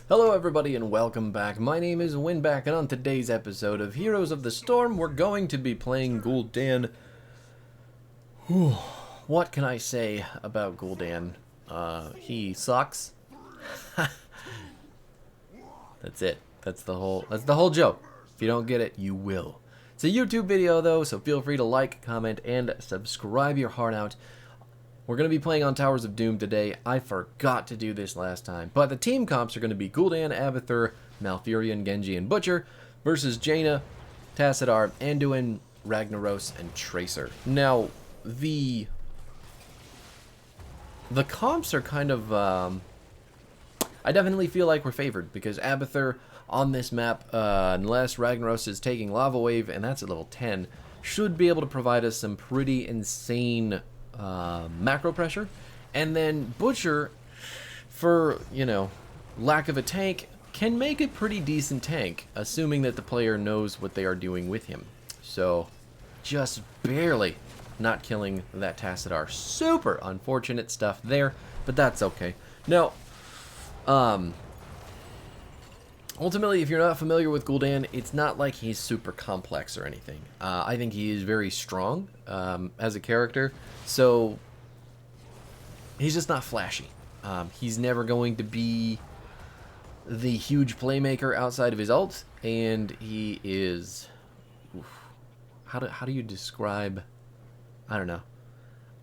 Hello everybody and welcome back. My name is Winback, and on today's episode of Heroes of the Storm, we're going to be playing Guldan. What can I say about Guldan? He sucks. That's it. That's the whole joke. If you don't get it, you will. It's a YouTube video though, so feel free to like, comment, and subscribe your heart out. We're going to be playing on Towers of Doom today. I forgot to do this last time. But the team comps are going to be Guldan, Abathur, Malfurion, Genji, and Butcher versus Jaina, Tassadar, Anduin, Ragnaros, and Tracer. Now, the comps are kind of... I definitely feel like we're favored because Abathur on this map, unless Ragnaros is taking Lava Wave, and that's at level 10, should be able to provide us some pretty insane... macro pressure. And then Butcher, for, you know, lack of a tank, can make a pretty decent tank, assuming that the player knows what they are doing with him. So, just barely not killing that Tassadar. Super unfortunate stuff there, but that's okay. Now, ultimately, if you're not familiar with Guldan, it's not like he's super complex or anything. I think he is very strong as a character, so he's just not flashy. He's never going to be the huge playmaker outside of his ult, and he is... How do you describe... I don't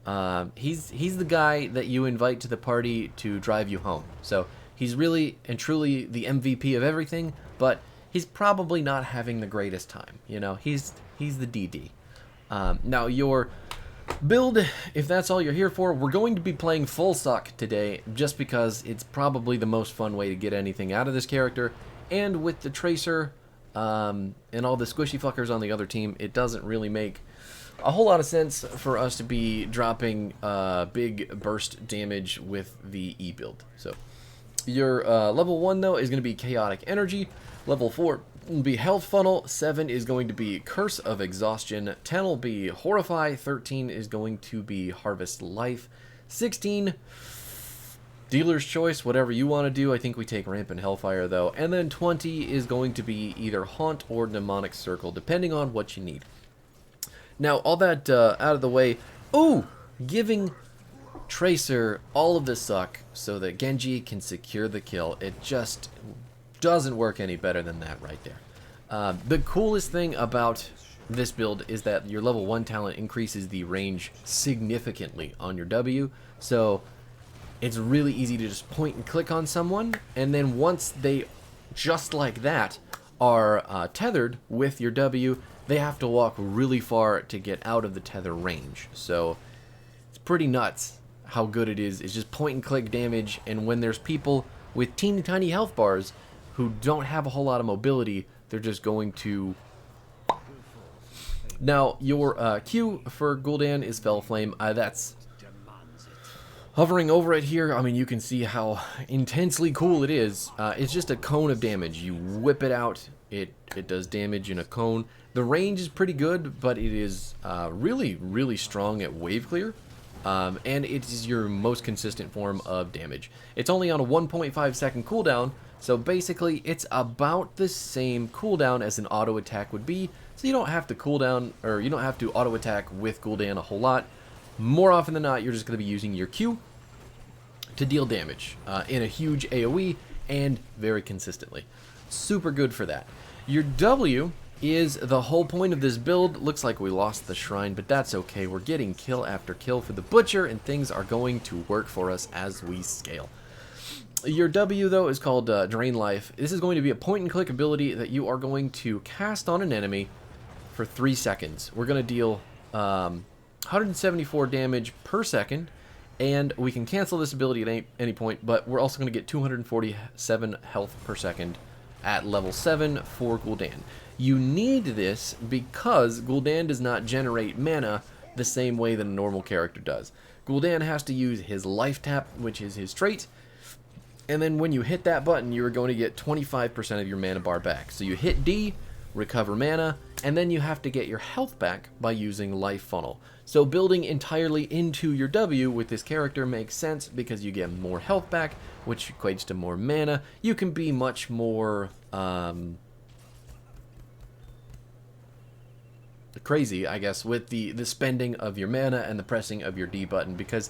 know. He's the guy that you invite to the party to drive you home. So... he's really and truly the MVP of everything, but he's probably not having the greatest time. You know, he's the DD. Now, your build, if that's all you're here for, we're going to be playing full suck today, just because it's probably the most fun way to get anything out of this character. And with the Tracer and all the squishy fuckers on the other team, it doesn't really make a whole lot of sense for us to be dropping big burst damage with the E build. So... your level 1, though, is going to be Chaotic Energy. Level 4 will be Health Funnel. 7 is going to be Curse of Exhaustion. 10 will be Horrify. 13 is going to be Harvest Life. 16, Dealer's Choice, whatever you want to do. I think we take Ramp and Hellfire, though. And then 20 is going to be either Haunt or Mnemonic Circle, depending on what you need. Now, all that out of the way. Ooh! Giving... Tracer all of the suck so that Genji can secure the kill. It just doesn't work any better than that right there. The coolest thing about this build is that your level 1 talent increases the range significantly on your W, so it's really easy to just point and click on someone, and then once they, just like that, are tethered with your W, they have to walk really far to get out of the tether range. So it's pretty nuts how good it is. It's just point and click damage, and when there's people with teeny tiny health bars who don't have a whole lot of mobility, they're just going to... Now, your Q for Guldan is Fel Flame. That's hovering over it here. I mean, you can see how intensely cool it is. It's just a cone of damage. You whip it out, it does damage in a cone. The range is pretty good, but it is really, really strong at wave clear. And it is your most consistent form of damage. It's only on a 1.5 second cooldown, so basically it's about the same cooldown as an auto attack would be, so you don't have to cooldown, or you don't have to auto attack with Guldan a whole lot. More often than not, you're just going to be using your Q to deal damage in a huge AoE and very consistently. Super good for that. Your W is the whole point of this build. Looks like we lost the shrine, but that's okay. We're getting kill after kill for the Butcher, and things are going to work for us as we scale. Your W, though, is called Drain Life. This is going to be a point-and-click ability that you are going to cast on an enemy for 3 seconds. We're going to deal 174 damage per second, and we can cancel this ability at any point, but we're also going to get 247 health per second at level 7 for Guldan. You need this because Guldan does not generate mana the same way that a normal character does. Guldan has to use his life tap, which is his trait, and then when you hit that button, you are going to get 25% of your mana bar back. So you hit D, recover mana, and then you have to get your health back by using Life Funnel. So building entirely into your W with this character makes sense because you get more health back, which equates to more mana. You can be much more crazy, I guess, with the spending of your mana and the pressing of your D button, because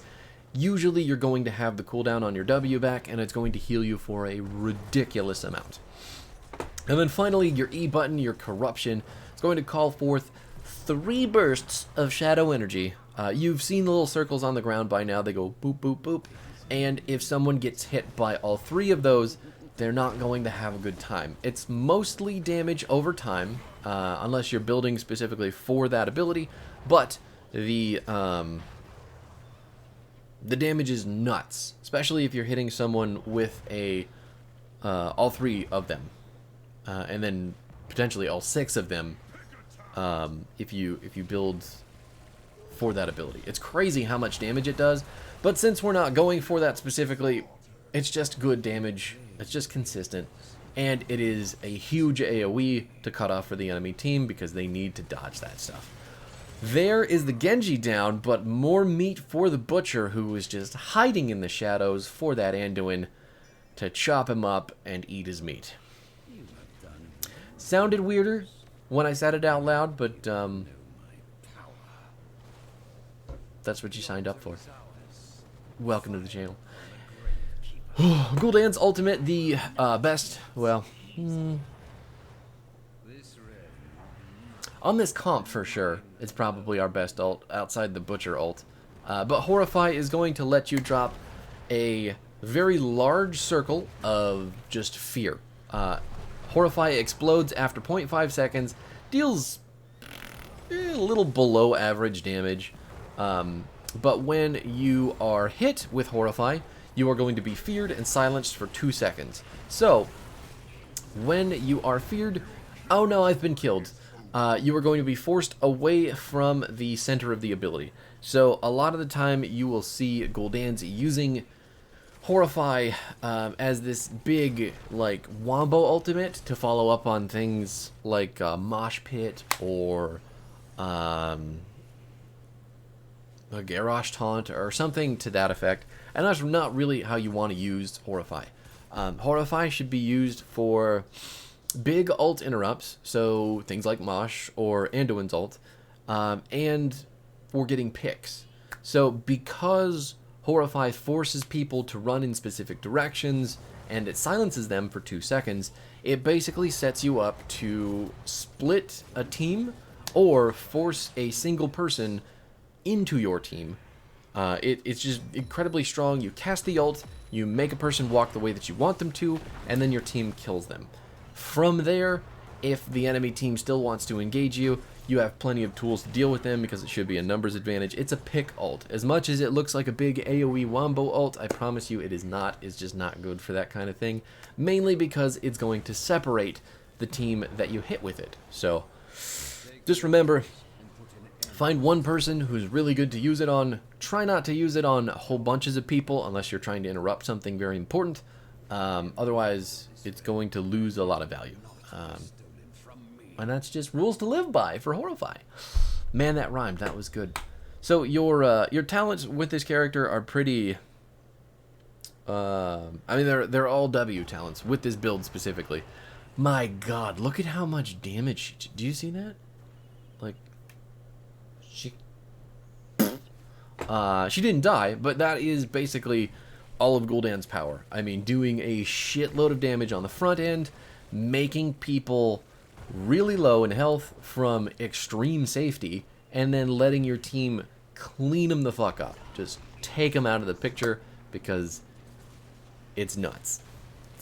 usually you're going to have the cooldown on your W back, and it's going to heal you for a ridiculous amount. And then finally, your E button, your Corruption, is going to call forth 3 bursts of Shadow Energy. You've seen the little circles on the ground by now. They go boop, boop, boop. And if someone gets hit by all 3 of those, they're not going to have a good time. It's mostly damage over time, unless you're building specifically for that ability, but the damage is nuts, especially if you're hitting someone with all 3 of them, and then potentially all 6 of them if you build for that ability. It's crazy how much damage it does, but since we're not going for that specifically, it's just good damage. It's just consistent, and it is a huge AoE to cut off for the enemy team because they need to dodge that stuff. There is the Genji down, but more meat for the Butcher, who is just hiding in the shadows for that Anduin to chop him up and eat his meat. Sounded weirder when I said it out loud, but that's what you signed up for. Welcome to the channel. Guldan's ultimate, the best, well, on this comp for sure, it's probably our best ult outside the Butcher ult. But Horrify is going to let you drop a very large circle of just fear. Horrify explodes after 0.5 seconds, deals a little below average damage, but when you are hit with Horrify, you are going to be feared and silenced for 2 seconds. So, when you are feared, oh no, I've been killed, you are going to be forced away from the center of the ability. So, a lot of the time, you will see Guldans using Horrify as this big, like, wombo ultimate to follow up on things like Mosh Pit or a Garrosh Taunt or something to that effect. And that's not really how you want to use Horrify. Horrify should be used for big ult interrupts, so things like Mosh or Anduin's ult, and for getting picks. So because Horrify forces people to run in specific directions and it silences them for 2 seconds, it basically sets you up to split a team or force a single person into your team. It's just incredibly strong. You cast the ult, you make a person walk the way that you want them to, and then your team kills them. From there, if the enemy team still wants to engage you, you have plenty of tools to deal with them because it should be a numbers advantage. It's a pick ult. As much as it looks like a big AoE wombo ult, I promise you it is not. It's just not good for that kind of thing. Mainly because it's going to separate the team that you hit with it. So, just remember, find one person who's really good to use it on. Try not to use it on whole bunches of people unless you're trying to interrupt something very important. Otherwise, it's going to lose a lot of value. And that's just rules to live by for Horrify. Man, that rhymed. That was good. So your talents with this character are pretty. I mean, they're all W talents with this build specifically. My God, look at how much damage. Do you see that? Like, she didn't die, but that is basically all of Guldan's power. I mean, doing a shitload of damage on the front end, making people really low in health from extreme safety, and then letting your team clean them the fuck up. Just take them out of the picture because it's nuts.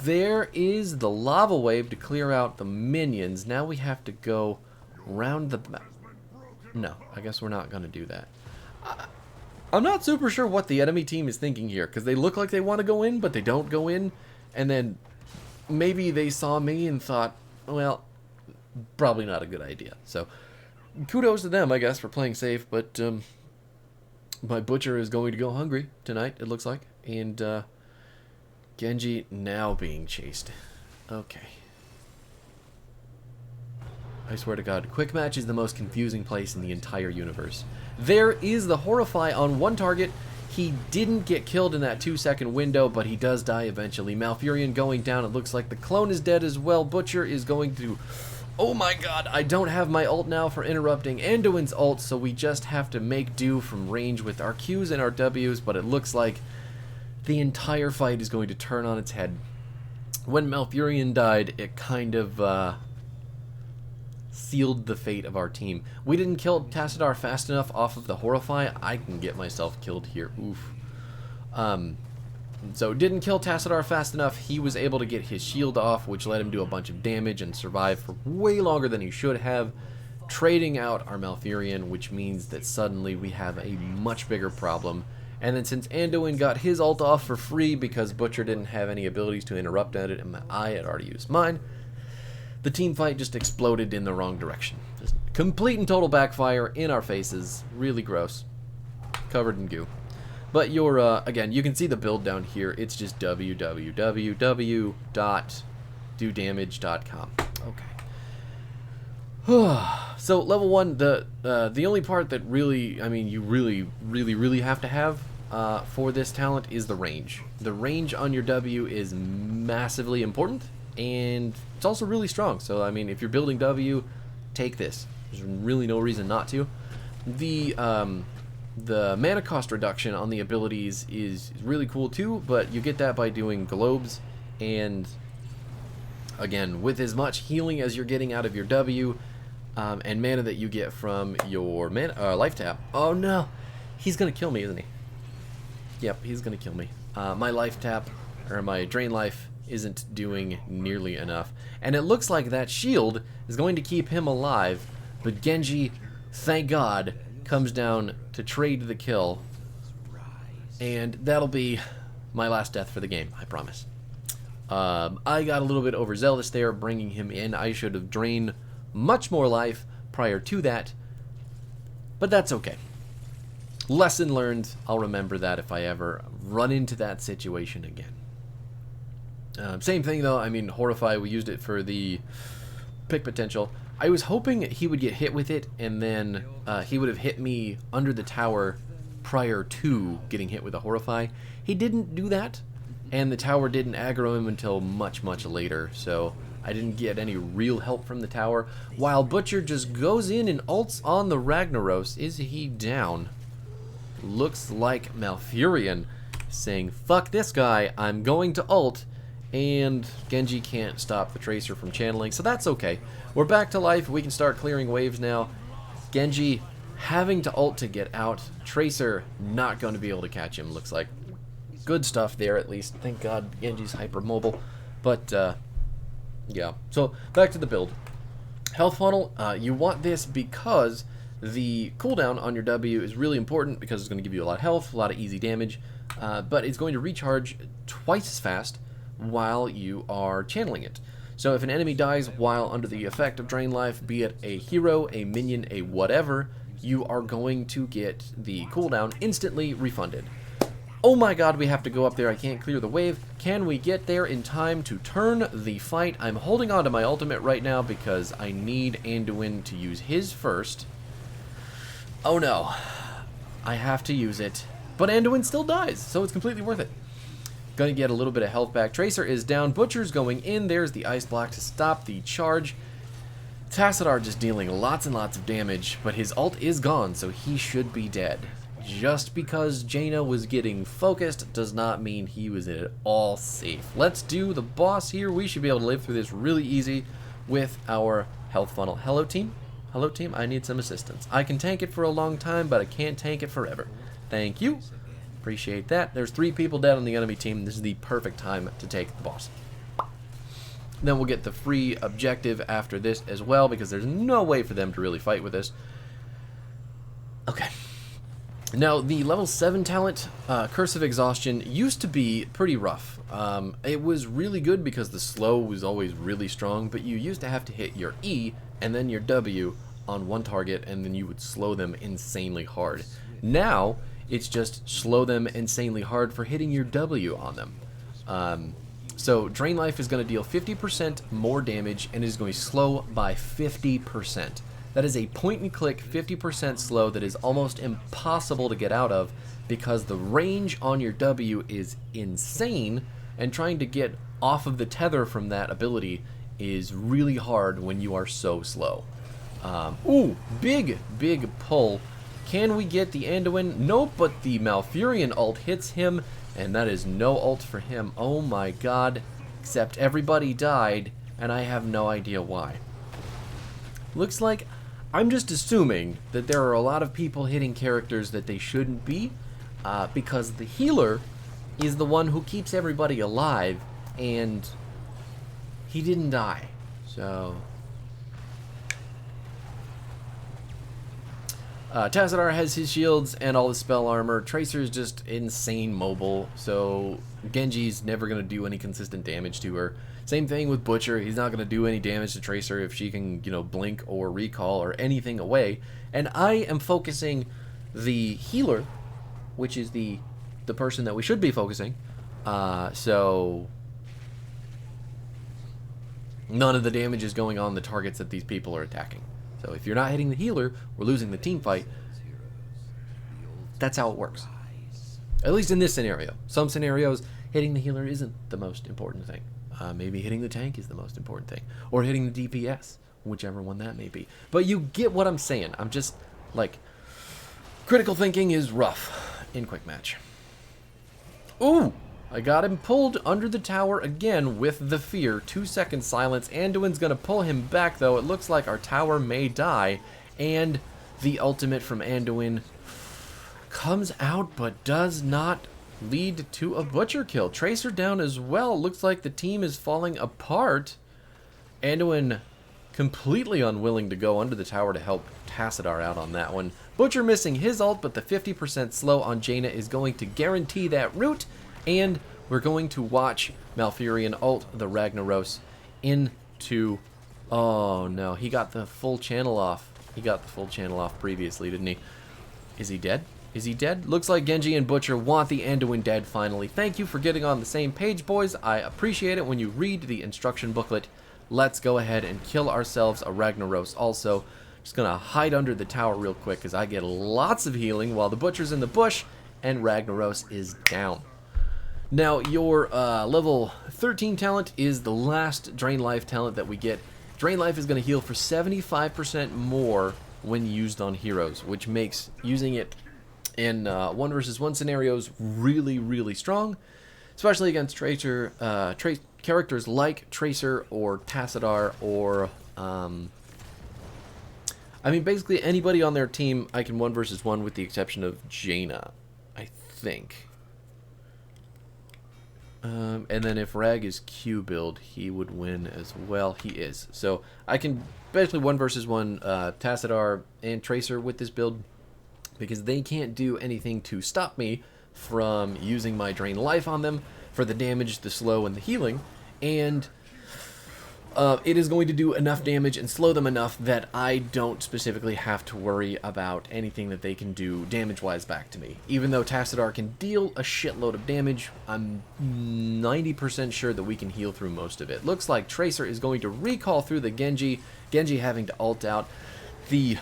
There is the lava wave to clear out the minions. Now we have to go round the map. No, I guess we're not going to do that. I'm not super sure what the enemy team is thinking here, because they look like they want to go in, but they don't go in. And then maybe they saw me and thought, well, probably not a good idea. So kudos to them, I guess, for playing safe. But my Butcher is going to go hungry tonight, it looks like. And Genji now being chased. Okay. I swear to God, quick match is the most confusing place in the entire universe. There is the Horrify on one target. He didn't get killed in that 2-second window, but he does die eventually. Malfurion going down. It looks like the clone is dead as well. Butcher is going to... Oh my god, I don't have my ult now for interrupting Anduin's ult, so we just have to make do from range with our Qs and our Ws, but it looks like the entire fight is going to turn on its head. When Malfurion died, it kind of sealed the fate of our team. We didn't kill Tassadar fast enough off of the Horrify. I can get myself killed here. Oof. So didn't kill Tassadar fast enough. He was able to get his shield off, which let him do a bunch of damage and survive for way longer than he should have, trading out our Malfurion, which means that suddenly we have a much bigger problem. And then since Anduin got his ult off for free because Butcher didn't have any abilities to interrupt at it and I had already used mine, the team fight just exploded in the wrong direction. Just complete and total backfire in our faces. Really gross. Covered in goo. But you're, again, you can see the build down here. It's just www.dodamage.com. Okay. So level 1, the only part that really, I mean, you really have to have for this talent is the range. The range on your W is massively important, and it's also really strong. So I mean, if you're building W, take this. There's really no reason not to. The mana cost reduction on the abilities is really cool too, but you get that by doing globes, and again, with as much healing as you're getting out of your W, and mana that you get from your life tap. Oh no, he's gonna kill me, isn't he? Yep, he's gonna kill me. My life tap, or my drain life, isn't doing nearly enough, and it looks like that shield is going to keep him alive, but Genji, thank God, comes down to trade the kill, and that'll be my last death for the game, I promise. I got a little bit overzealous there bringing him in. I should have drained much more life prior to that, but that's okay. Lesson learned. I'll remember that if I ever run into that situation again. Same thing though, I mean, Horrify, we used it for the pick potential. I was hoping he would get hit with it, and then he would have hit me under the tower prior to getting hit with a Horrify. He didn't do that, and the tower didn't aggro him until much later, so I didn't get any real help from the tower, while Butcher just goes in and ults on the Ragnaros. Is he down? Looks like Malfurion saying, fuck this guy, I'm going to ult, and Genji can't stop the Tracer from channeling, so that's okay. We're back to life. We can start clearing waves now. Genji having to ult to get out. Tracer not going to be able to catch him, looks like. Good stuff there, at least. Thank God Genji's hypermobile. But, yeah. So, back to the build. Health funnel, you want this because the cooldown on your W is really important because it's going to give you a lot of health, a lot of easy damage, but it's going to recharge twice as fast while you are channeling it. So if an enemy dies while under the effect of drain life, be it a hero, a minion, a whatever, you are going to get the cooldown instantly refunded. Oh my god, we have to go up there. I can't clear the wave. Can we get there in time to turn the fight? I'm holding on to my ultimate right now because I need Anduin to use his first. Oh no. I have to use it. But Anduin still dies, so it's completely worth it. Gonna get a little bit of health back. Tracer is down. Butcher's going in. There's the ice block to stop the charge. Tassadar just dealing lots and lots of damage, but his ult is gone, so he should be dead. Just because Jaina was getting focused does not mean he was at all safe. Let's do the boss here. We should be able to live through this really easy with our health funnel. Hello, team. Hello, team. I need some assistance. I can tank it for a long time, but I can't tank it forever. Thank you. Appreciate that. There's 3 people dead on the enemy team. This is the perfect time to take the boss. Then we'll get the free objective after this as well, because there's no way for them to really fight with this. Okay. Now, the level 7 talent, Curse of Exhaustion, used to be pretty rough. It was really good because the slow was always really strong, but you used to have to hit your E and then your W on one target, and then you would slow them insanely hard. Now, it's just slow them insanely hard for hitting your W on them. So Drain Life is going to deal 50% more damage and is going to slow by 50%. That is a point-and-click 50% slow that is almost impossible to get out of because the range on your W is insane, and trying to get off of the tether from that ability is really hard when you are so slow. Ooh, big pull. Can we get the Anduin? Nope, but the Malfurion ult hits him, and that is no ult for him. Oh my god. Except everybody died, and I have no idea why. Looks like I'm just assuming that there are a lot of people hitting characters that they shouldn't be, because the healer is the one who keeps everybody alive, and he didn't die. So Tassadar has his shields and all the spell armor. Tracer is just insane mobile, so Genji's never going to do any consistent damage to her. Same thing with Butcher. He's not going to do any damage to Tracer if she can, blink or recall or anything away. And I am focusing the healer, which is the person that we should be focusing. So none of the damage is going on the targets that these people are attacking. So if you're not hitting the healer, we're losing the team fight. That's how it works. At least in this scenario. Some scenarios, hitting the healer isn't the most important thing. Maybe hitting the tank is the most important thing. Or hitting the DPS, whichever one that may be. But you get what I'm saying. I'm just, critical thinking is rough in Quick Match. Ooh! I got him pulled under the tower again with the fear. 2-second silence. Anduin's gonna pull him back, though. It looks like our tower may die. And the ultimate from Anduin comes out, but does not lead to a Butcher kill. Tracer down as well. Looks like the team is falling apart. Anduin completely unwilling to go under the tower to help Tassadar out on that one. Butcher missing his ult, but the 50% slow on Jaina is going to guarantee that route. And we're going to watch Malfurion ult the Ragnaros into... Oh no, he got the full channel off. He got the full channel off previously, didn't he? Is he dead? Is he dead? Looks like Genji and Butcher want the Anduin dead finally. Thank you for getting on the same page, boys. I appreciate it when you read the instruction booklet. Let's go ahead and kill ourselves a Ragnaros also. Just gonna hide under the tower real quick because I get lots of healing while the Butcher's in the bush and Ragnaros is down. Now, your level 13 talent is the last Drain Life talent that we get. Drain Life is going to heal for 75% more when used on heroes, which makes using it in 1 versus 1 scenarios really, really strong, especially against characters like Tracer or Tassadar or... basically anybody on their team I can 1 versus 1 with the exception of Jaina, I think. And then if Rag is Q build, he would win as well. He is. So I can basically 1 versus 1 Tassadar and Tracer with this build because they can't do anything to stop me from using my Drain Life on them for the damage, the slow, and the healing. And it is going to do enough damage and slow them enough that I don't specifically have to worry about anything that they can do damage-wise back to me. Even though Tassadar can deal a shitload of damage, I'm 90% sure that we can heal through most of it. Looks like Tracer is going to recall through the Genji, Genji having to ult out. The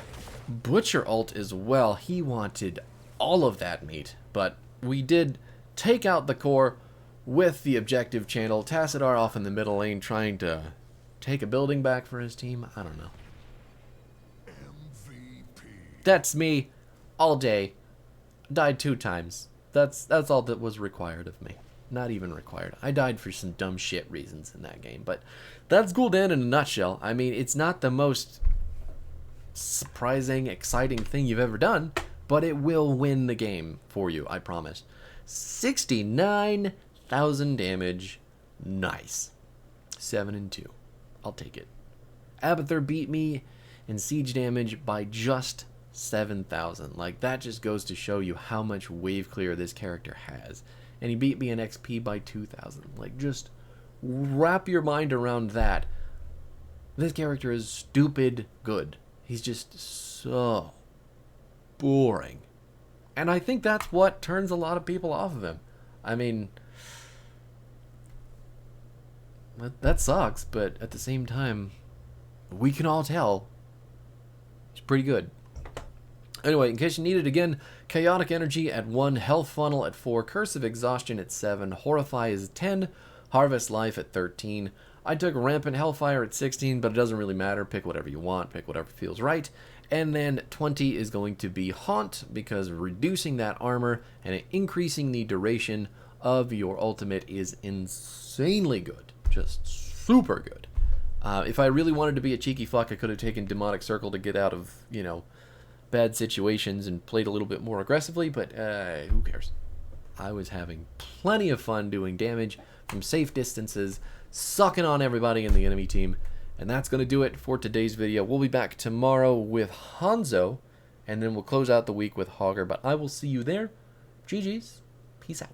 Butcher ult as well. He wanted all of that meat, but we did take out the core with the objective channel. Tassadar off in the middle lane trying to take a building back for his team? I don't know. MVP. That's me all day. Died 2 times. That's all that was required of me. Not even required. I died for some dumb shit reasons in that game, but that's Guldan in a nutshell. I mean, it's not the most surprising, exciting thing you've ever done, but it will win the game for you, I promise. 69,000 damage. Nice. 7-2. I'll take it. Abathur beat me in siege damage by just 7,000. Like, that just goes to show you how much wave clear this character has. And he beat me in XP by 2,000. Like, just wrap your mind around that. This character is stupid good. He's just so boring. And I think that's what turns a lot of people off of him. I mean, 69,000 damage. 7-2. I'll take it. Abathur beat me in siege damage by just 7,000. Like, that just goes to show you how much wave clear this character has. And he beat me in XP by 2,000. Like, just wrap your mind around that. This character is stupid good. He's just so boring. And I think that's what turns a lot of people off of him. I mean, That sucks, but at the same time, we can all tell it's pretty good. Anyway, in case you need it again, Chaotic Energy at 1, Health Funnel at 4, Curse of Exhaustion at 7, Horrify is 10, Harvest Life at 13. I took Rampant Hellfire at 16, but it doesn't really matter. Pick whatever you want, pick whatever feels right. And then 20 is going to be Haunt, because reducing that armor and increasing the duration of your ultimate is insanely good. Just super good. If I really wanted to be a cheeky fuck, I could have taken Demonic Circle to get out of, you know, bad situations and played a little bit more aggressively, but who cares? I was having plenty of fun doing damage from safe distances, sucking on everybody in the enemy team, and that's going to do it for today's video. We'll be back tomorrow with Hanzo, and then we'll close out the week with Hogger, but I will see you there. GG's. Peace out.